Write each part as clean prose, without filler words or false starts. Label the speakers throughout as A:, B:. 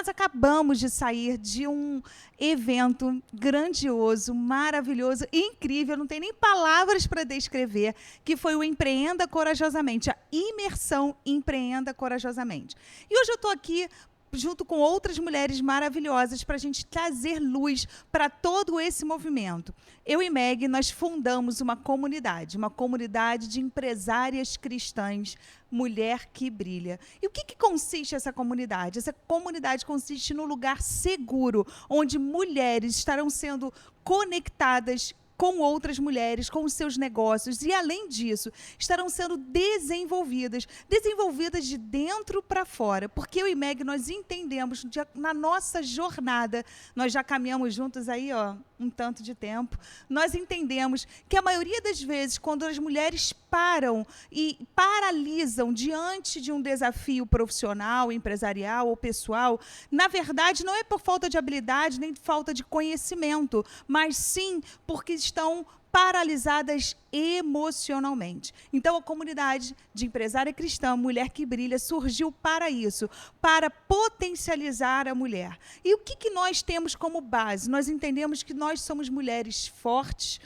A: Nós acabamos de sair de um evento grandioso, maravilhoso, incrível, não tem nem palavras para descrever, que foi o Empreenda Corajosamente, a imersão Empreenda Corajosamente. E hoje eu estou aqui junto com outras mulheres maravilhosas, para a gente trazer luz para todo esse movimento. Eu e Meg, nós fundamos uma comunidade de empresárias cristãs, Mulher que Brilha. E o que consiste essa comunidade? Essa comunidade consiste num lugar seguro, onde mulheres estarão sendo conectadas com outras mulheres, com os seus negócios, e, além disso, estarão sendo desenvolvidas de dentro para fora, porque eu e Meg, nós entendemos, na nossa jornada, nós já caminhamos juntos aí, um tanto de tempo, nós entendemos que a maioria das vezes, quando as mulheres param e paralisam diante de um desafio profissional, empresarial ou pessoal, na verdade, não é por falta de habilidade, nem falta de conhecimento, mas sim porque estão paralisadas emocionalmente. Então, a comunidade de empresária cristã, Mulher que Brilha, surgiu para isso, para potencializar a mulher. E o que nós temos como base? Nós entendemos que nós somos mulheres fortes,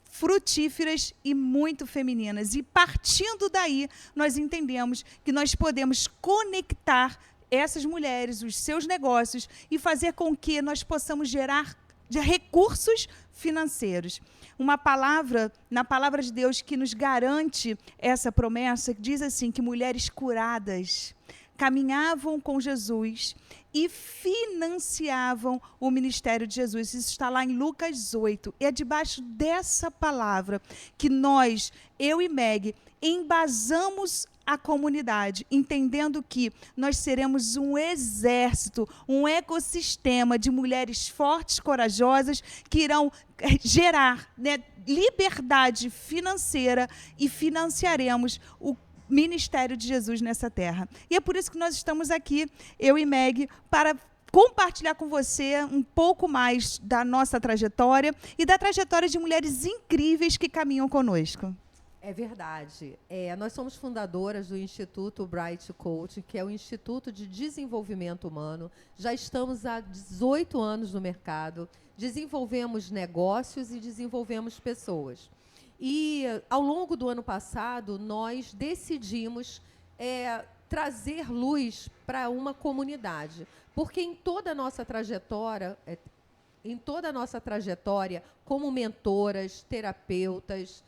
A: frutíferas e muito femininas. E, partindo daí, nós entendemos que nós podemos conectar essas mulheres, os seus negócios, e fazer com que nós possamos gerar recursos financeiros. Uma palavra, na palavra de Deus, que nos garante essa promessa, que diz assim, que mulheres curadas caminhavam com Jesus e financiavam o ministério de Jesus. Isso está lá em Lucas 8. E é debaixo dessa palavra que nós, eu e Meg, embasamos a comunidade, entendendo que nós seremos um exército, um ecossistema de mulheres fortes, corajosas, que irão gerar, liberdade financeira, e financiaremos o ministério de Jesus nessa terra. E é por isso que nós estamos aqui, eu e Meg, para compartilhar com você um pouco mais da nossa trajetória e da trajetória de mulheres incríveis que caminham conosco.
B: É verdade. Nós somos fundadoras do Instituto Bright Coaching, que é o Instituto de Desenvolvimento Humano. Já estamos há 18 anos no mercado, desenvolvemos negócios e desenvolvemos pessoas. E, ao longo do ano passado, nós decidimos trazer luz para uma comunidade, porque em toda a nossa trajetória, como mentoras, terapeutas,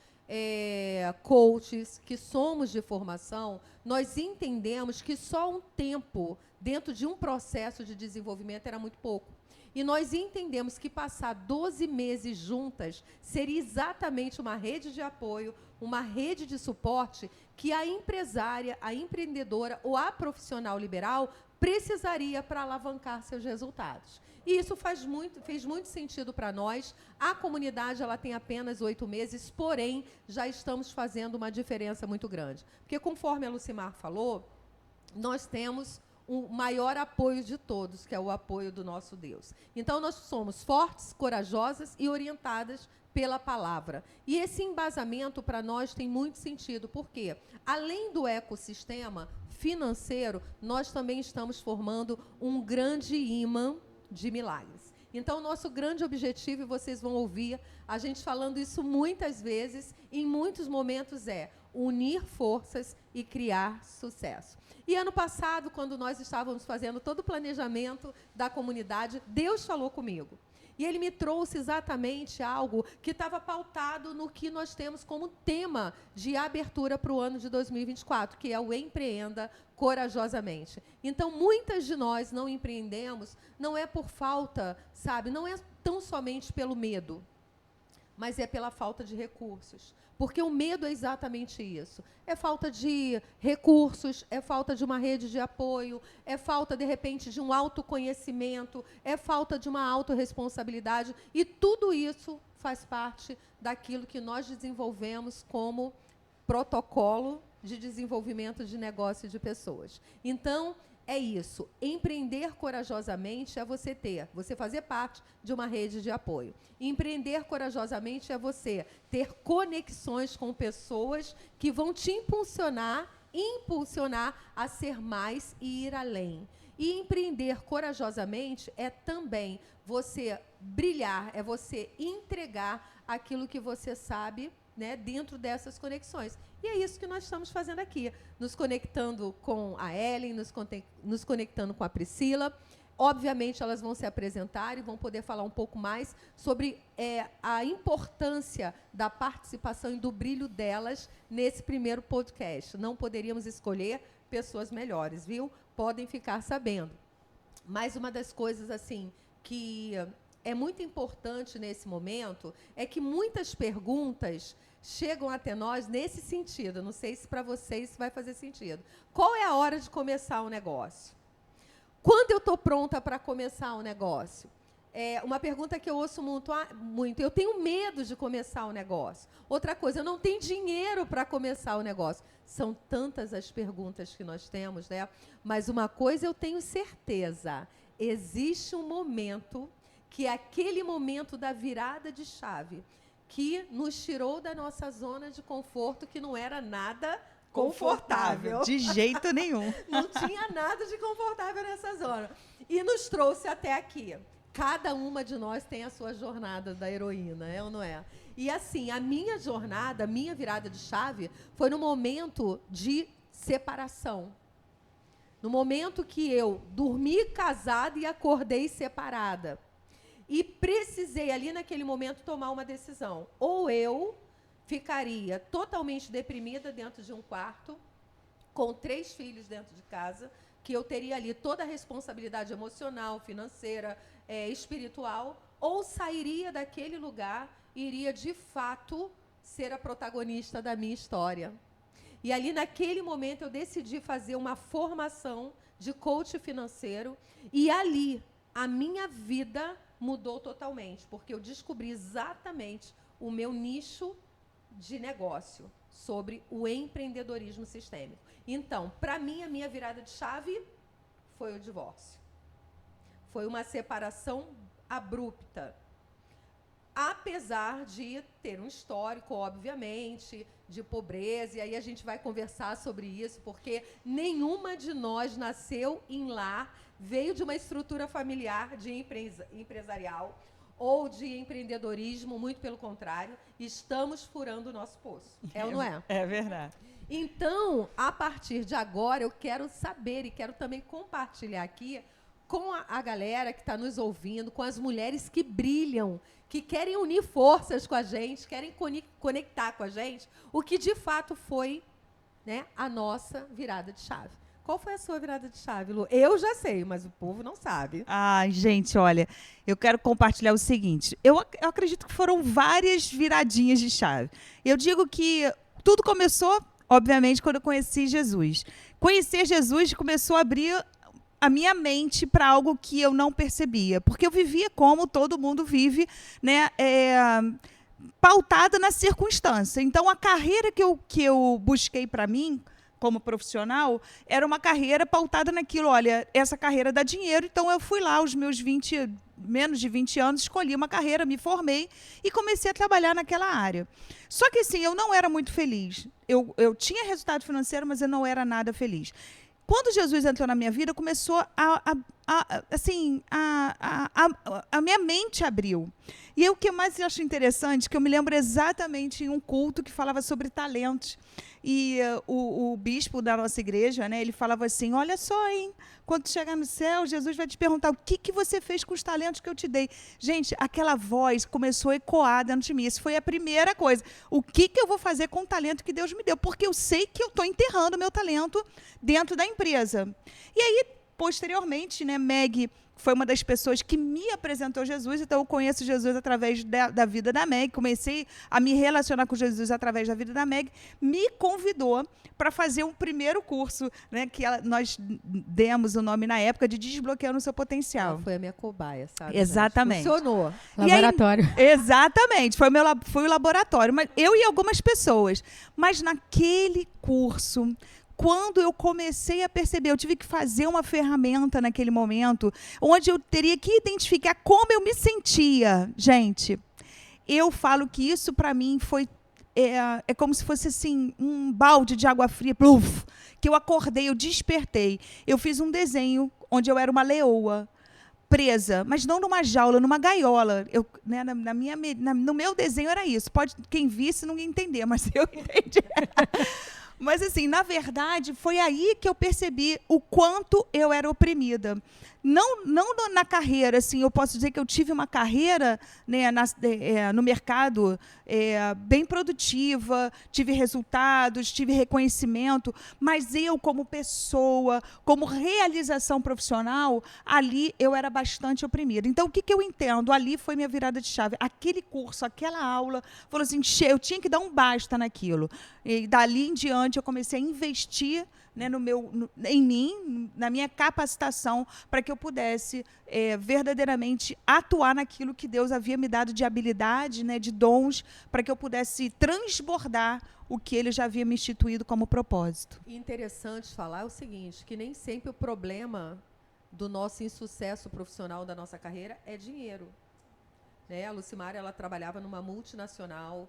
B: coaches, que somos de formação, nós entendemos que só um tempo dentro de um processo de desenvolvimento era muito pouco. E nós entendemos que passar 12 meses juntas seria exatamente uma rede de apoio, uma rede de suporte que a empresária, a empreendedora ou a profissional liberal precisaria para alavancar seus resultados. E isso fez muito sentido para nós. A comunidade ela tem apenas 8 meses, porém, já estamos fazendo uma diferença muito grande. Porque, conforme a Lucimar falou, nós temos o maior apoio de todos, que é o apoio do nosso Deus. Então, nós somos fortes, corajosas e orientadas pela palavra. E esse embasamento, para nós, tem muito sentido, porque, além do ecossistema financeiro, nós também estamos formando um grande imã de milagres. Então, nosso grande objetivo, e vocês vão ouvir a gente falando isso muitas vezes, em muitos momentos, é unir forças e criar sucesso. E ano passado, quando nós estávamos fazendo todo o planejamento da comunidade, Deus falou comigo. E Ele me trouxe exatamente algo que estava pautado no que nós temos como tema de abertura para o ano de 2024, que é o Empreenda Corajosamente. Então, muitas de nós não empreendemos, não é por falta, não é tão somente pelo medo, mas é pela falta de recursos. Porque o medo é exatamente isso. É falta de recursos, é falta de uma rede de apoio, é falta, de repente, de um autoconhecimento, é falta de uma autorresponsabilidade. E tudo isso faz parte daquilo que nós desenvolvemos como protocolo de desenvolvimento de negócio de pessoas. Então, é isso. Empreender corajosamente é você fazer parte de uma rede de apoio. Empreender corajosamente é você ter conexões com pessoas que vão te impulsionar a ser mais e ir além. E empreender corajosamente é também você brilhar, é você entregar aquilo que você sabe, né, dentro dessas conexões. E é isso que nós estamos fazendo aqui, nos conectando com a Ellen, nos conectando com a Priscila. Obviamente, elas vão se apresentar e vão poder falar um pouco mais sobre a importância da participação e do brilho delas nesse primeiro podcast. Não poderíamos escolher pessoas melhores, viu? Podem ficar sabendo. Mas uma das coisas assim que é muito importante nesse momento é que muitas perguntas chegam até nós nesse sentido. Não sei se para vocês isso vai fazer sentido. Qual é a hora de começar um negócio? Quando eu estou pronta para começar um negócio? É uma pergunta que eu ouço muito. Eu tenho medo de começar um negócio. Outra coisa, eu não tenho dinheiro para começar o negócio. São tantas as perguntas que nós temos, né? Mas uma coisa eu tenho certeza. Existe um momento, que é aquele momento da virada de chave, que nos tirou da nossa zona de conforto, que não era nada confortável.
A: De jeito nenhum.
B: Não tinha nada de confortável nessa zona. E nos trouxe até aqui. Cada uma de nós tem a sua jornada da heroína, é ou não é? E assim, a minha jornada, a minha virada de chave, foi no momento de separação. No momento que eu dormi casada e acordei separada. E precisei, ali naquele momento, tomar uma decisão. Ou eu ficaria totalmente deprimida dentro de um quarto, com 3 filhos dentro de casa, que eu teria ali toda a responsabilidade emocional, financeira, espiritual, ou sairia daquele lugar e iria, de fato, ser a protagonista da minha história. E ali, naquele momento, eu decidi fazer uma formação de coach financeiro, e ali a minha vida mudou totalmente, porque eu descobri exatamente o meu nicho de negócio sobre o empreendedorismo sistêmico. Então, para mim, a minha virada de chave foi o divórcio. Foi uma separação abrupta. Apesar de ter um histórico, obviamente, de pobreza, e aí a gente vai conversar sobre isso, porque nenhuma de nós nasceu em lar, veio de uma estrutura familiar de empresarial ou de empreendedorismo, muito pelo contrário, estamos furando o nosso poço. É ou não é?
A: É verdade.
B: Então, a partir de agora, eu quero saber e quero também compartilhar aqui com a galera que está nos ouvindo, com as mulheres que brilham, que querem unir forças com a gente, querem conectar com a gente, o que de fato foi, né, a nossa virada de chave. Qual foi a sua virada de chave, Lu? Eu já sei, mas o povo não sabe.
A: Ai, gente, olha, eu quero compartilhar o seguinte. Eu acredito que foram várias viradinhas de chave. Eu digo que tudo começou, obviamente, quando eu conheci Jesus. Conhecer Jesus começou a abrir a minha mente para algo que eu não percebia. Porque eu vivia como todo mundo vive, né? Pautada na circunstância. Então, a carreira que eu busquei para mim, como profissional, era uma carreira pautada naquilo. Olha, essa carreira dá dinheiro, então eu fui lá aos meus menos de 20 anos, escolhi uma carreira, me formei e comecei a trabalhar naquela área. Só que, assim, eu não era muito feliz. Eu tinha resultado financeiro, mas eu não era nada feliz. Quando Jesus entrou na minha vida, começou a minha mente abriu. E aí, o que mais eu acho interessante, que eu me lembro exatamente em um culto que falava sobre talentos. E o bispo da nossa igreja, né, ele falava assim, olha só, hein, quando chegar no céu, Jesus vai te perguntar o que você fez com os talentos que eu te dei. Gente, aquela voz começou a ecoar dentro de mim. Isso foi a primeira coisa. O que eu vou fazer com o talento que Deus me deu? Porque eu sei que eu estou enterrando o meu talento dentro da empresa. E aí, posteriormente, né, Meg foi uma das pessoas que me apresentou Jesus, então eu conheço Jesus através da vida da Meg, comecei a me relacionar com Jesus através da vida da Meg, me convidou para fazer um primeiro curso, né, que nós demos o nome na época de Desbloqueando o Seu Potencial.
B: Ela foi a minha cobaia, sabe?
A: Exatamente.
B: Funcionou.
C: Laboratório.
A: Aí, exatamente, foi o laboratório, mas eu e algumas pessoas. Mas naquele curso, quando eu comecei a perceber, eu tive que fazer uma ferramenta naquele momento, onde eu teria que identificar como eu me sentia. Gente, eu falo que isso para mim foi como se fosse assim, um balde de água fria, pluf, que eu acordei, eu despertei. Eu fiz um desenho onde eu era uma leoa, presa, mas não numa jaula, numa gaiola. Eu, né, no meu desenho era isso. Pode quem visse não ia entender, mas eu entendi. Mas, assim, na verdade, foi aí que eu percebi o quanto eu era oprimida. Não na carreira, assim, eu posso dizer que eu tive uma carreira, né, no mercado bem produtiva, tive resultados, tive reconhecimento, mas eu, como pessoa, como realização profissional, ali eu era bastante oprimida. Então, o que eu entendo? Ali foi minha virada de chave. Aquele curso, aquela aula, falou assim, eu tinha que dar um basta naquilo. E dali em diante eu comecei a investir, né, em mim, na minha capacitação, para que eu pudesse verdadeiramente atuar naquilo que Deus havia me dado de habilidade, né, de dons, para que eu pudesse transbordar o que Ele já havia me instituído como propósito.
B: E interessante falar o seguinte, que nem sempre o problema do nosso insucesso profissional da nossa carreira é dinheiro. Né? A Lucimara, ela trabalhava numa multinacional.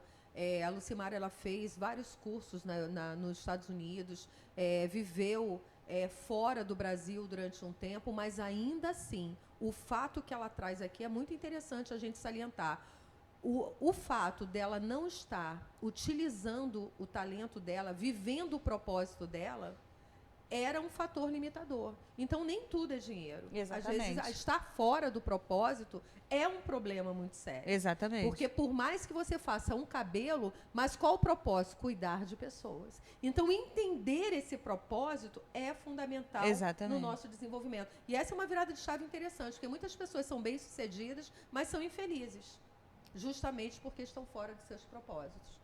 B: A Lucimara, ela fez vários cursos nos Estados Unidos, viveu fora do Brasil durante um tempo, mas ainda assim, o fato que ela traz aqui é muito interessante a gente salientar. O fato dela não estar utilizando o talento dela, vivendo o propósito dela, era um fator limitador. Então, nem tudo é dinheiro.
A: Exatamente.
B: Às vezes, estar fora do propósito é um problema muito sério.
A: Exatamente.
B: Porque por mais que você faça um cabelo, mas qual o propósito? Cuidar de pessoas. Então, entender esse propósito é fundamental no nosso desenvolvimento. E essa é uma virada de chave interessante, porque muitas pessoas são bem-sucedidas, mas são infelizes, justamente porque estão fora de seus propósitos.